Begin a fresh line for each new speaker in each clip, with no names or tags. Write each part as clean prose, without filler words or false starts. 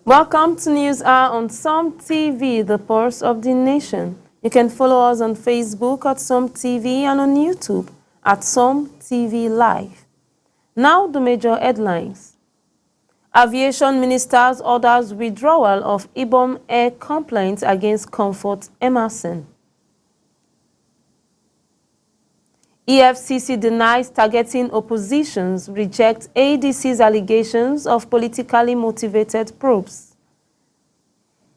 Welcome to News Hour on Som TV, the pulse of the nation. You can follow us on Facebook at Som TV and on YouTube at Som TV Live. Now the major headlines. Aviation Minister's orders withdrawal of Ibom Air complaint against Comfort Emerson. EFCC denies targeting oppositions, rejects ADC's allegations of politically motivated probes.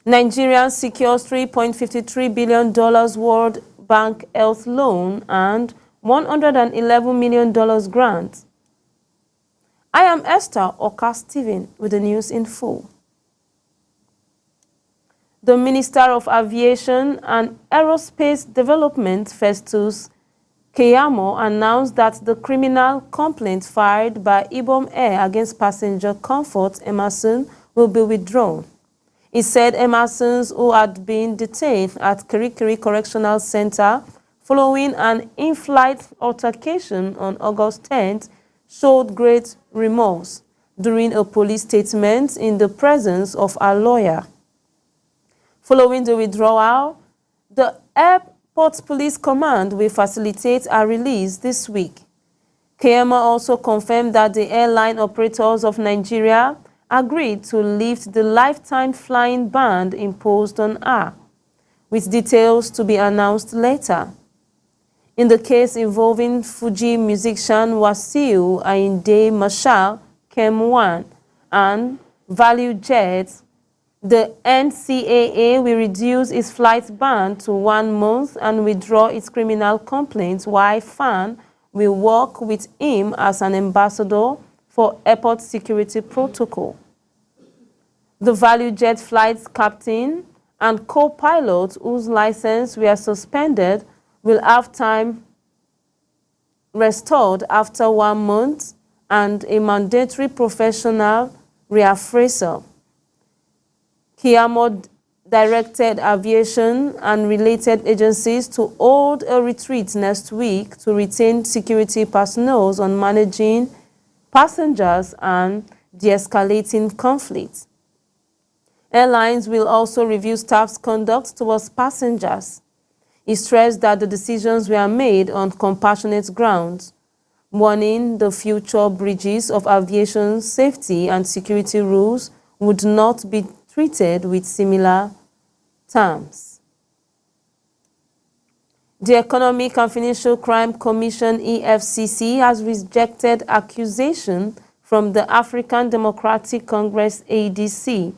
Nigeria secures $3.53 billion World Bank Health Loan and $111 million grant. I am Esther Oka-Steven with the news in full. The Minister of Aviation and Aerospace Development, Festus Keyamo, announced that the criminal complaint filed by Ibom Air against passenger Comfort Emerson will be withdrawn. He said Emersons, who had been detained at Kirikiri Correctional Center following an in-flight altercation on August 10th, showed great remorse during a police statement in the presence of a lawyer. Following the withdrawal, the Airport Police Command will facilitate a release this week. Keyamo also confirmed that the airline operators of Nigeria agreed to lift the lifetime flying ban imposed on her, with details to be announced later. In the case involving Fuji musician Wasiu Ayinde Marshal Kem1 and Value Jet, the NCAA will reduce its flight ban to 1 month and withdraw its criminal complaint, while FAN will work with him as an ambassador for airport security protocol. The Value Jet flight captain and co-pilot whose license were suspended will have time restored after 1 month and a mandatory professional reappraisal. Keyamo directed aviation and related agencies to hold a retreat next week to retain security personnel on managing passengers and de-escalating conflict. Airlines will also review staff's conduct towards passengers. He stressed that the decisions were made on compassionate grounds, warning the future breaches of aviation safety and security rules would not be treated with similar terms. The Economic and Financial Crime Commission (EFCC) has rejected accusation from the African Democratic Congress (ADC)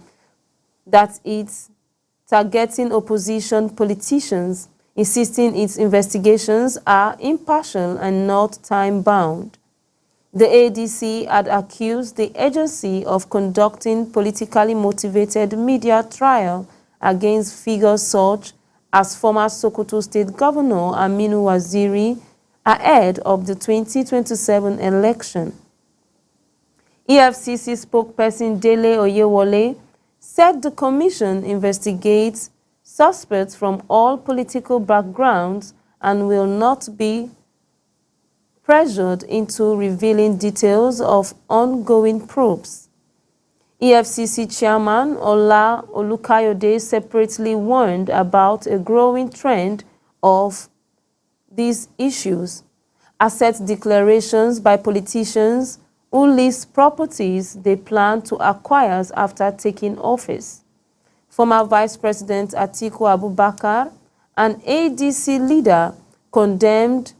that it's targeting opposition politicians, insisting its investigations are impartial and not time-bound. The ADC had accused the agency of conducting politically motivated media trial against figures such as former Sokoto State Governor Aminu Waziri ahead of the 2027 election. EFCC spokesperson Dele Oyewole said the commission investigates suspects from all political backgrounds and will not be pressured into revealing details of ongoing probes. EFCC Chairman Ola Olukayode separately warned about a growing trend of these issues, asset declarations by politicians who list properties they plan to acquire after taking office. Former Vice President Atiku Abubakar, an ADC leader, condemned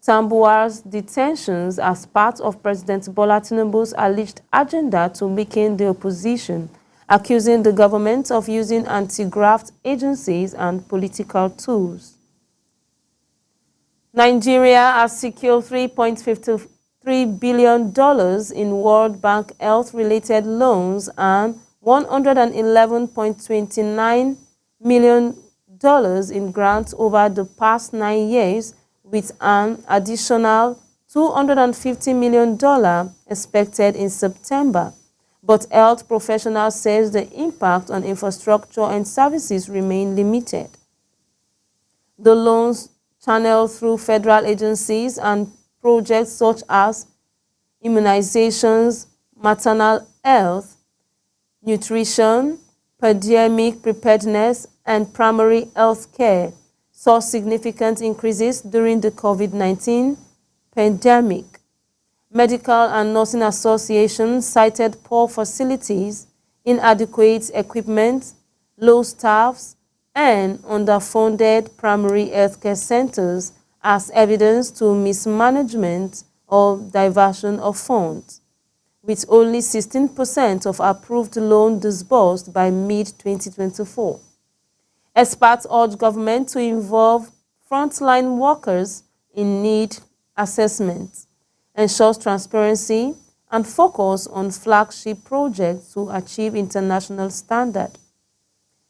Tambuwal's detentions as part of President Bola Tinubu's alleged agenda to weaken the opposition, accusing the government of using anti-graft agencies and political tools. Nigeria has secured $3.53 billion in World Bank health-related loans and $111.29 million in grants over the past 9 years, with an additional $250 million expected in September. But health professionals say the impact on infrastructure and services remain limited. The loans channeled through federal agencies and projects such as immunizations, maternal health, nutrition, pandemic preparedness, and primary health care saw significant increases during the COVID-19 pandemic. Medical and nursing associations cited poor facilities, inadequate equipment, low staffs, and underfunded primary healthcare centers as evidence to mismanagement or diversion of funds, with only 16% of approved loans disbursed by mid-2024. Experts urge government to involve frontline workers in need assessment, ensure transparency, and focus on flagship projects to achieve international standards.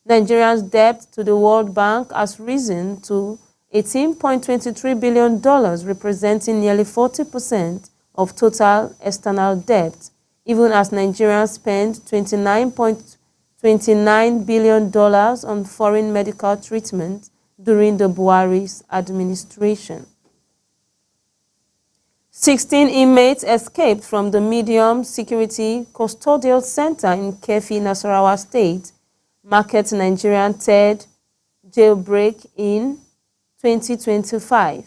Nigeria's debt to the World Bank has risen to $18.23 billion, representing nearly 40% of total external debt, even as Nigeria spent $29.29 billion on foreign medical treatment during the Buhari's administration. 16 inmates escaped from the medium security custodial center in Kefi, Nasarawa State, market Nigerian third jailbreak in 2025.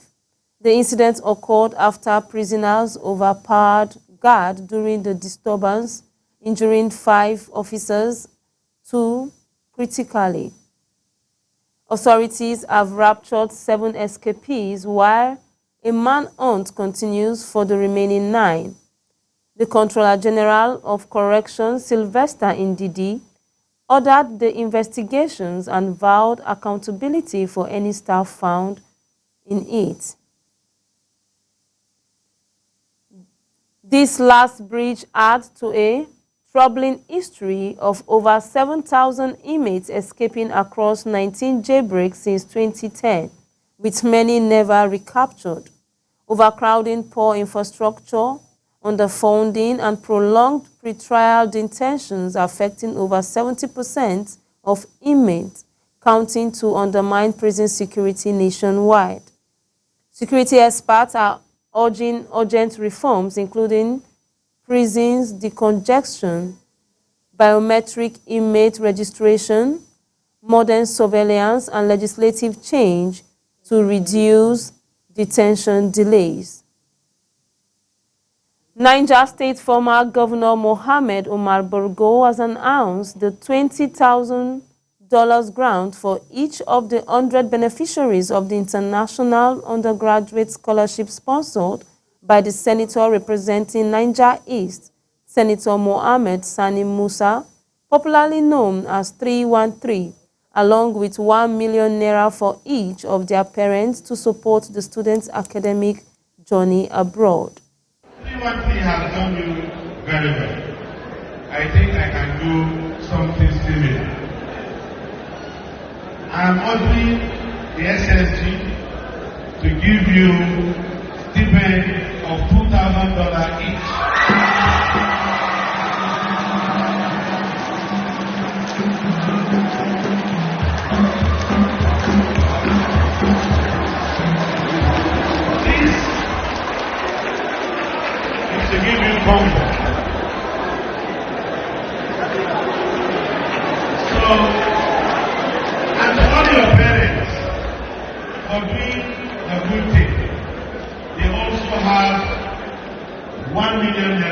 The incident occurred after prisoners overpowered guard during the disturbance, injuring 5 officers, 2 critically. Authorities have captured 7 escapees while a manhunt continues for the remaining 9. The Comptroller General of Corrections, Sylvester Ndidi, ordered the investigations and vowed accountability for any staff found in it. This last breach adds to a troubling history of over 7,000 inmates escaping across 19 jailbreaks since 2010, with many never recaptured. Overcrowding, poor infrastructure, underfunding, and prolonged pretrial detentions affecting over 70% of inmates, counting to undermine prison security nationwide. Security experts are urging urgent reforms, including prisons decongestion, biometric inmate registration, modern surveillance, and legislative change to reduce detention delays. Niger State former Governor Mohammed Umar Borgo has announced the $20,000 grant for each of the 100 beneficiaries of the International Undergraduate Scholarship sponsored by the senator representing Niger East, Senator Mohammed Sani Musa, popularly known as 313, along with ₦1 million for each of their parents to support the students' academic journey abroad.
313 has done you very well. I think I can do something similar. I'm urging the SSG to give you stipend of $2,000 each. This is to give you comfort. So, and to all your parents for doing the good thing, they also have ₦1 million each.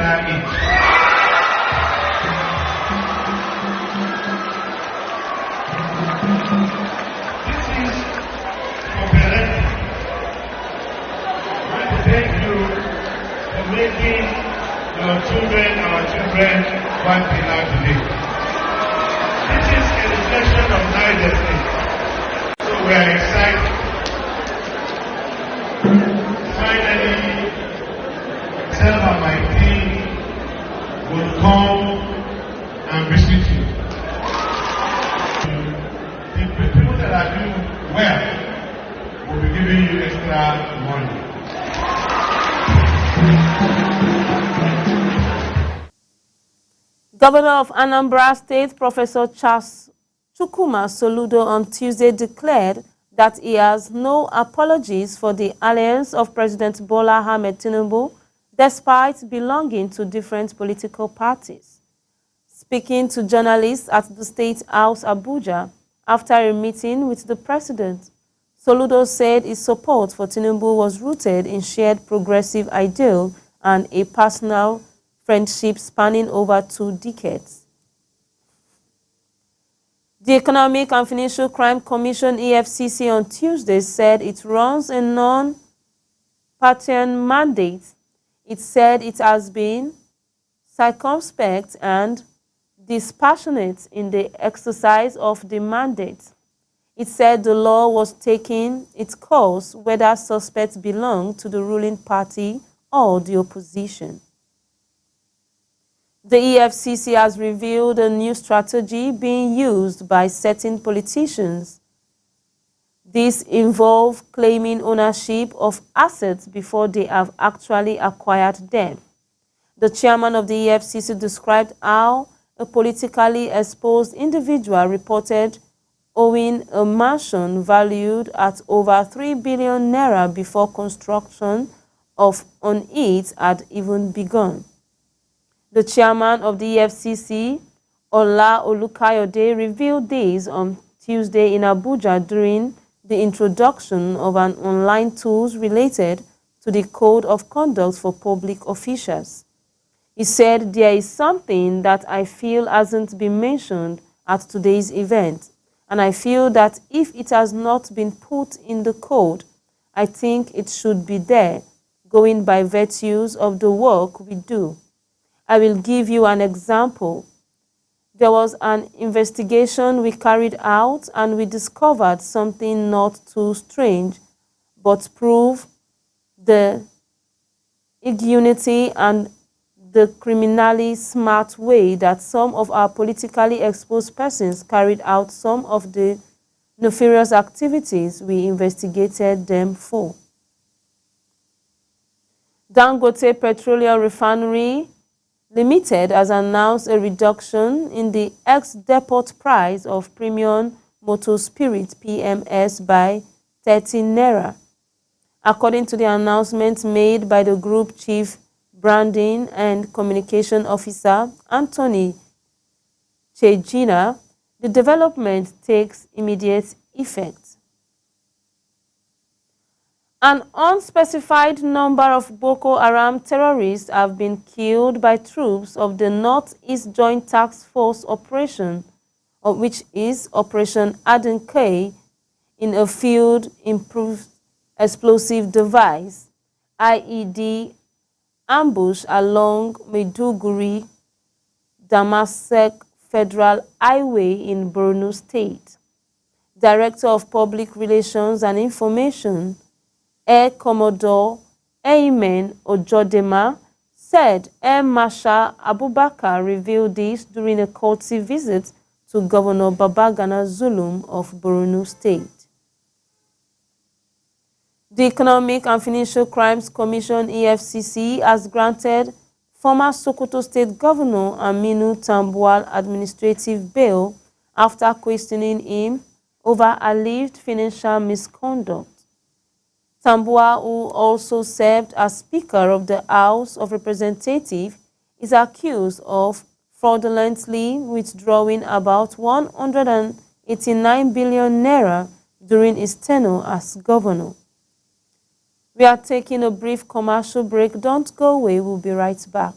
This is for parents. I want to thank you for making your children, our children, one pillar today. This is a reflection of Niger State. So we are excited. Finally, myself and my team will come and visit you. The people that are doing well will be giving you extra money.
Governor of Anambra State, Professor Charles Chukwuma Soludo, on Tuesday declared that he has no apologies for the alliance of President Bola Ahmed Tinubu, despite belonging to different political parties. Speaking to journalists at the State House, Abuja, after a meeting with the president, Soludo said his support for Tinubu was rooted in shared progressive ideal and a personal friendship spanning over 2 decades. The Economic and Financial Crime Commission (EFCC) on Tuesday said it runs a non-partisan mandate. It said it has been circumspect and dispassionate in the exercise of the mandate. It said the law was taking its course whether suspects belonged to the ruling party or the opposition. The EFCC has revealed a new strategy being used by certain politicians. This involves claiming ownership of assets before they have actually acquired them. The chairman of the EFCC described how a politically exposed individual reported owing a mansion valued at over 3 billion naira before construction on it had even begun. The chairman of the EFCC, Ola Olukayode, revealed this on Tuesday in Abuja during the introduction of an online tool related to the Code of Conduct for Public Officials. He said, "There is something that I feel hasn't been mentioned at today's event, and I feel that if it has not been put in the code, I think it should be there, going by virtues of the work we do. I will give you an example. There was an investigation we carried out and we discovered something not too strange, but proved the ingenuity and the criminally smart way that some of our politically exposed persons carried out some of the nefarious activities we investigated them for." Dangote Petroleum Refinery Limited has announced a reduction in the ex-depot price of premium motor spirit (PMS) by 30 naira. According to the announcement made by the group chief branding and communication officer Anthony Chejina, the development takes immediate effect. An unspecified number of Boko Haram terrorists have been killed by troops of the Northeast Joint Task Force Operation, which is Operation Adenkai, in a field improved explosive device (IED) ambush along Maiduguri Damasak Federal Highway in Borno State. Director of Public Relations and Information, Air Commodore Ayman Ojodema, said Air Marshal Abubakar revealed this during a courtesy visit to Governor Babagana Zulum of Borno State. The Economic and Financial Crimes Commission (EFCC) has granted former Sokoto State Governor Aminu Tambuwal administrative bail after questioning him over alleged financial misconduct. Tambuwal, who also served as Speaker of the House of Representatives, is accused of fraudulently withdrawing about 189 billion naira during his tenure as governor. We are taking a brief commercial break. Don't go away. We'll be right back.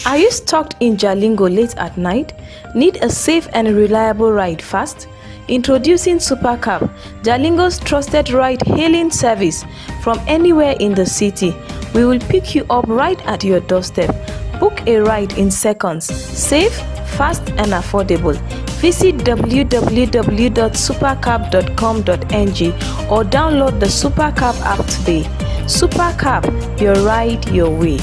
Are you stuck in Jalingo late at night? Need a safe and reliable ride fast? Introducing Supercab, Jalingo's trusted ride-hailing service from anywhere in the city. We will pick you up right at your doorstep. Book a ride in seconds. Safe, fast and affordable. Visit www.supercab.com.ng or download the Supercab app today. Supercab, your ride your way.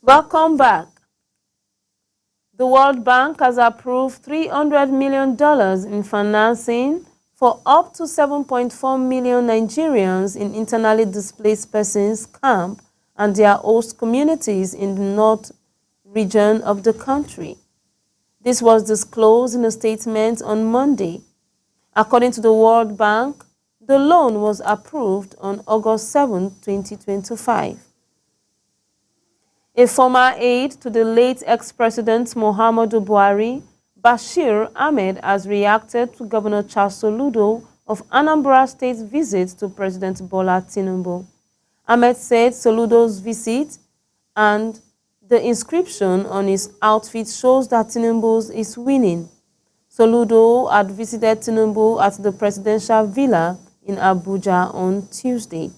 Welcome back. The World Bank has approved $300 million in financing for up to 7.4 million Nigerians in internally displaced persons camp and their host communities in the north region of the country. This was disclosed in a statement on Monday. According to the World Bank, the loan was approved on August 7, 2025. A former aide to the late ex-president Muhammadu Buhari, Bashir Ahmed, has reacted to Governor Charles Soludo of Anambra State's visit to President Bola Tinubu. Ahmed said Soludo's visit and the inscription on his outfit shows that Tinubu is winning. Soludo had visited Tinubu at the presidential villa in Abuja on Tuesday.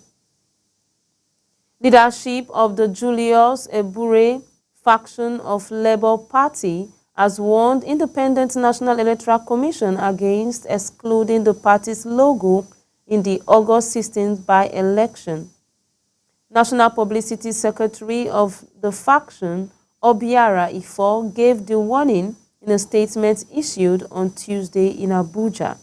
Leadership of the Julius Ebure faction of Labour Party has warned Independent National Electoral Commission against excluding the party's logo in the August 16th by-election. National Publicity Secretary of the faction, Obiara Ifo, gave the warning in a statement issued on Tuesday in Abuja.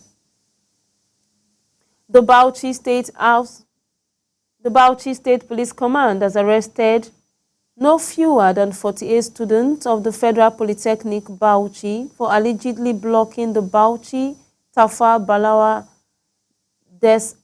The Bauchi State Police Command has arrested no fewer than 48 students of the Federal Polytechnic Bauchi for allegedly blocking the Bauchi Tafa Balawa Des